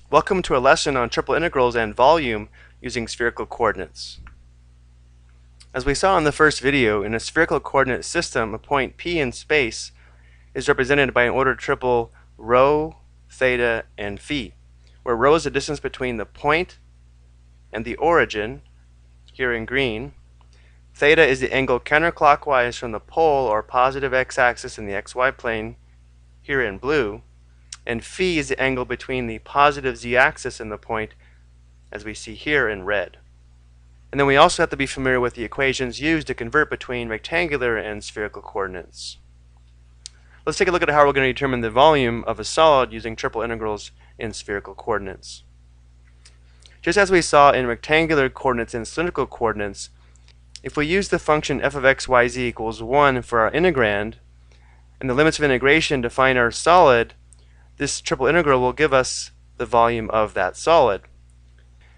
Welcome to a lesson on triple integrals and volume using spherical coordinates. As we saw in the first video, in a spherical coordinate system, a point P in space is represented by an ordered triple rho, theta, and phi, where rho is the distance between the point and the origin, here in green. Theta is the angle counterclockwise from the pole or positive x-axis in the xy plane, here in blue. And phi is the angle between the positive z-axis and the point, as we see here in red. And then we also have to be familiar with the equations used to convert between rectangular and spherical coordinates. Let's take a look at how we're going to determine the volume of a solid using triple integrals in spherical coordinates. Just as we saw in rectangular coordinates and cylindrical coordinates, if we use the function f of x, y, z equals 1 for our integrand, and the limits of integration to find our solid, this triple integral will give us the volume of that solid.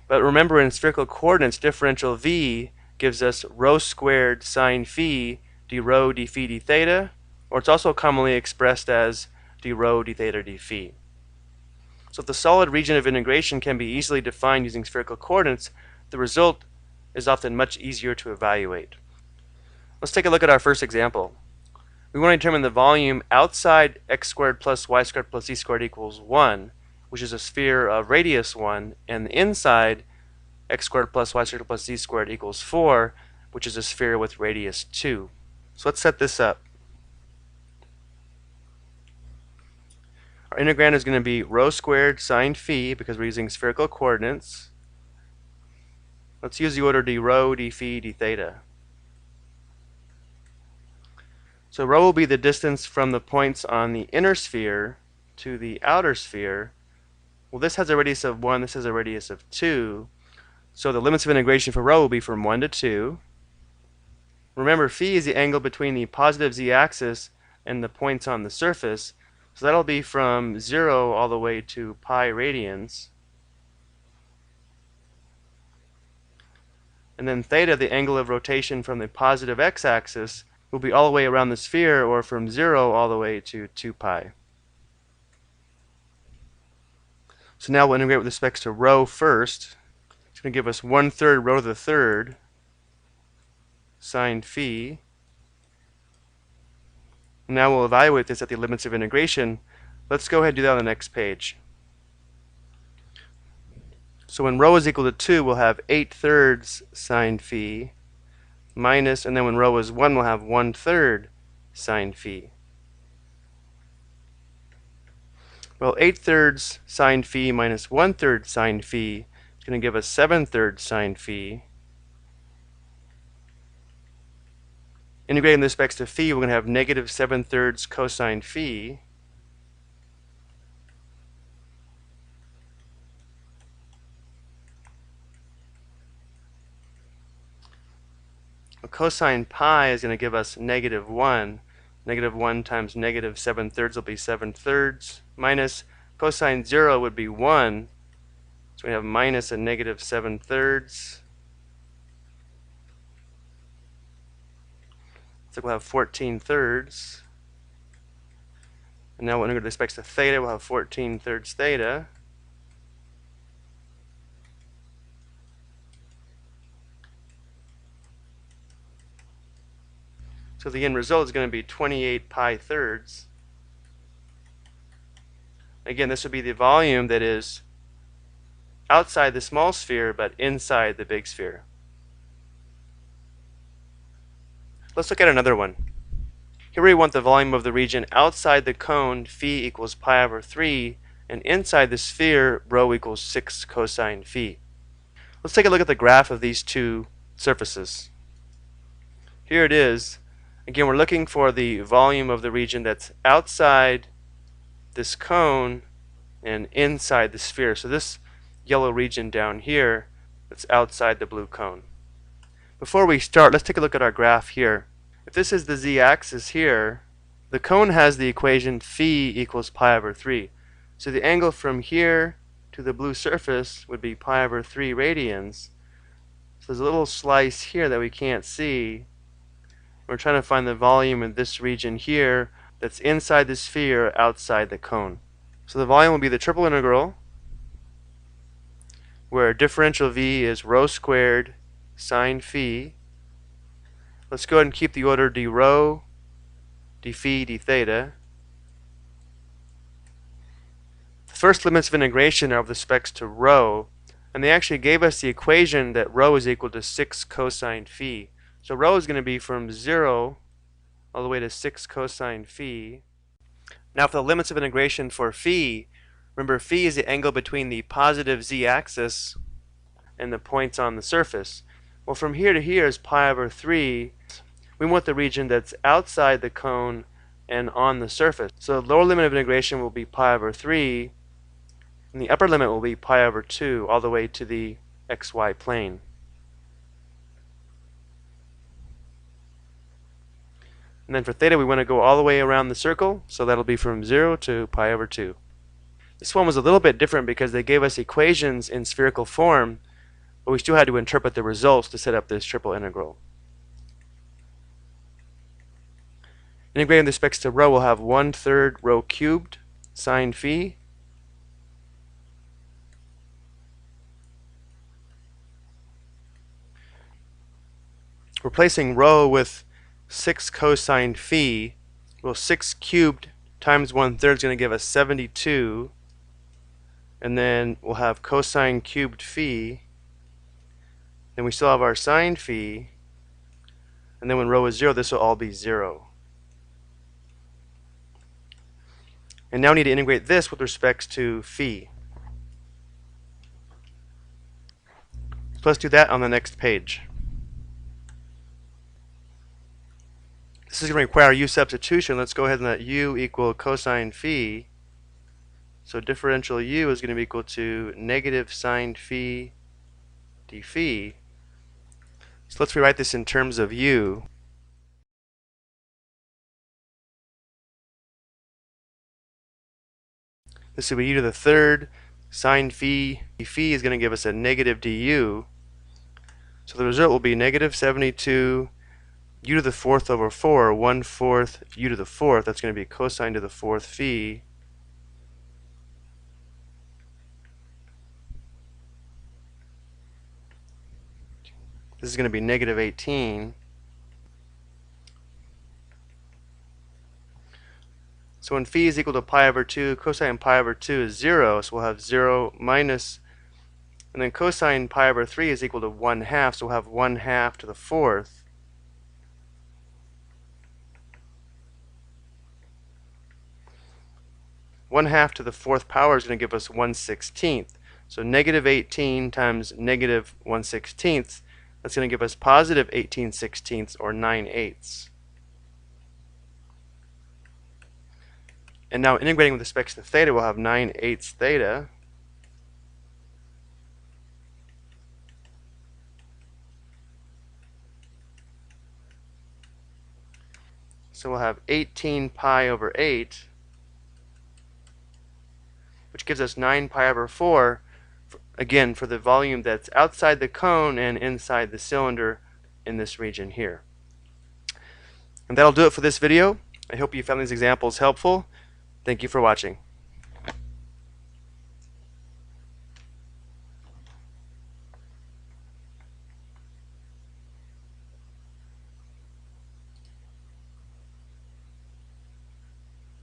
But remember, in spherical coordinates, differential v gives us rho squared sine phi d rho d phi d theta, or it's also commonly expressed as d rho d theta d phi. So if the solid region of integration can be easily defined using spherical coordinates, the result is often much easier to evaluate. Let's take a look at our first example. We want to determine the volume outside x squared plus y squared plus z squared equals 1, which is a sphere of radius 1, and inside x squared plus y squared plus z squared equals 4, which is a sphere with radius 2. So let's set this up. Our integrand is going to be rho squared sine phi because we're using spherical coordinates. Let's use the order d rho, d phi, d theta. So rho will be the distance from the points on the inner sphere to the outer sphere. Well, this has a radius of 1, this has a radius of 2. So the limits of integration for rho will be from 1 to 2. Remember, phi is the angle between the positive z-axis and the points on the surface. So that'll be from 0 all the way to pi radians. And then theta, the angle of rotation from the positive x-axis, will be all the way around the sphere, or from 0 all the way to 2 pi. So now we'll integrate with respect to rho first. It's going to give us 1/3 rho to the third sine phi. Now we'll evaluate this at the limits of integration. Let's go ahead and do that on the next page. So when rho is equal to 2, we'll have 8/3 sine phi minus, and then when rho is 1, we'll have 1/3 sine phi. Well, 8/3 sine phi minus 1/3 sine phi is going to give us 7/3 sine phi. Integrating this back to phi, we're going to have negative 7/3 cosine phi. Well, cosine pi is going to give us negative 1. Negative 1 times negative 7/3 will be 7/3, minus cosine 0 would be 1. So we have minus a negative 7/3. So we'll have 14/3. And now when we go to respect to theta, we'll have 14/3 theta. So the end result is going to be 28 pi thirds. Again, this would be the volume that is outside the small sphere but inside the big sphere. Let's look at another one. Here we want the volume of the region outside the cone, phi equals pi over 3, and inside the sphere, rho equals 6 cosine phi. Let's take a look at the graph of these two surfaces. Here it is. Again, we're looking for the volume of the region that's outside this cone and inside the sphere. So this yellow region down here that's outside the blue cone. Before we start, let's take a look at our graph here. If this is the z-axis here, the cone has the equation phi equals pi over 3. So the angle from here to the blue surface would be pi over 3 radians. So there's a little slice here that we can't see. We're trying to find the volume in this region here that's inside the sphere, outside the cone. So the volume will be the triple integral where differential v is rho squared sine phi. Let's go ahead and keep the order d rho, d phi, d theta. The first limits of integration are with respect to rho, and they actually gave us the equation that rho is equal to 6 cosine phi. So rho is going to be from 0 all the way to 6 cosine phi. Now for the limits of integration for phi, remember phi is the angle between the positive z-axis and the points on the surface. Well, from here to here is pi over 3. We want the region that's outside the cone and on the surface. So the lower limit of integration will be pi over 3, and the upper limit will be pi over 2 all the way to the xy plane. And then for theta, we want to go all the way around the circle, so that'll be from 0 to pi over 2. This one was a little bit different because they gave us equations in spherical form, but we still had to interpret the results to set up this triple integral. Integrating with respect to rho, we'll have 1/3 rho cubed sine phi. Replacing rho with 6 cosine phi, well, 6 cubed times 1/3 is going to give us 72. And then we'll have cosine cubed phi. Then we still have our sine phi. And then when rho is 0, this will all be 0. And now we need to integrate this with respect to phi. So let's do that on the next page. This is going to require u substitution. Let's go ahead and let u equal cosine phi. So differential u is going to be equal to negative sine phi d phi. So let's rewrite this in terms of u. This will be u to the third. Sine phi d phi is going to give us a negative du. So the result will be negative 72 u to the fourth over 4, 1/4 u to the fourth. That's going to be cosine to the fourth phi. This is going to be negative 18. So when phi is equal to pi over 2, cosine pi over 2 is 0, so we'll have 0 minus, and then cosine pi over 3 is equal to 1/2, so we'll have 1/2 to the fourth. One half to the fourth power is going to give us 1/16. So negative 18 times negative 1/16, that's going to give us positive 18/16 or 9/8. And now integrating with respect to theta, we'll have 9/8 theta. So we'll have 18 pi over 8, which gives us 9 pi over 4, again, for the volume that's outside the cone and inside the cylinder in this region here. And that'll do it for this video. I hope you found these examples helpful. Thank you for watching.